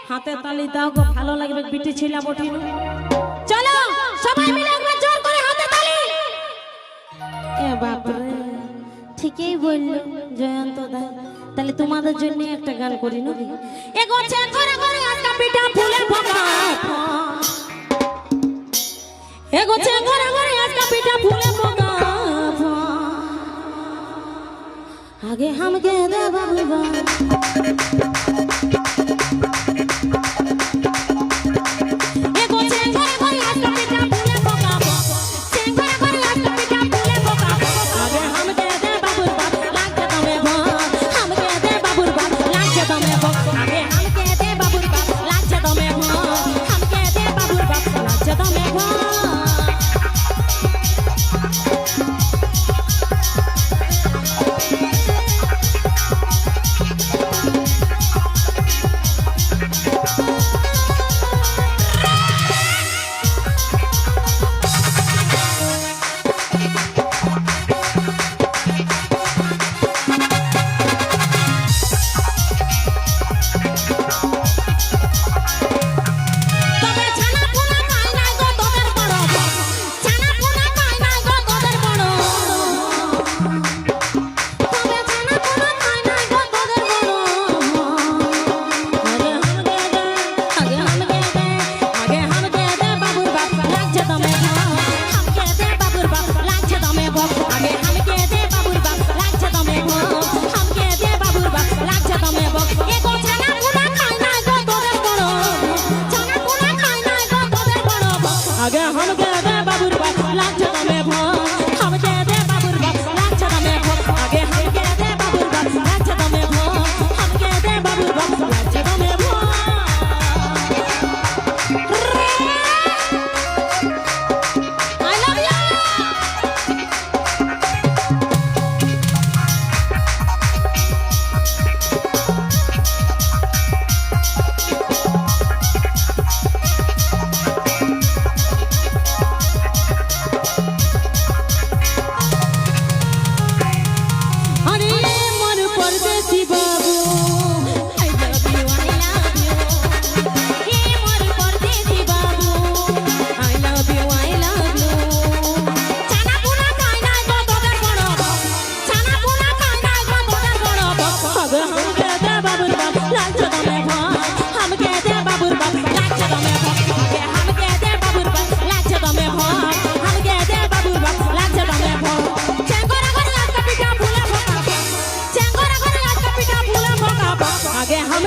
হাতে তালি দাও গো, ভালো লাগবে বিটি ছিলা বটিন। চলো সবাই মিলে একবার জোর করে হাতে তালি। এ বাপ রে, ঠিকই বলল জয়ন্ত দা। তাহলে তোমাদের জন্য একটা গান করি নাকি? এগোছে ঘরে ঘরে আজকা পিঠা ফুলে ফোকা, এগোছে ঘরে ঘরে আজকা পিঠা ফুলে ফোকা। आगे हम के दे बाबूबा, ये गोचे घरे घरे आज का पिठा फूले फोका, घरे घरे आज का पिठा फूले फोका। आगे हम के दे बाबूबा, लाग जा तमे भो, हम के दे बाबूबा, लाग जा तमे भो। आगे हम के दे बाबूबा, लाग जा तमे भो, हम के दे बाबूबा, लाग जा तमे भो। आगे हम के दे बाबूर बाप लाग जा तमे भो, हम के दे बाबूर बाप लाग जा तमे भो। आगे हम के दे बाबूर बाप लाग जा तमे भो, हम के दे बाबूर बाप लाग जा तमे भो। I love you। आगे हम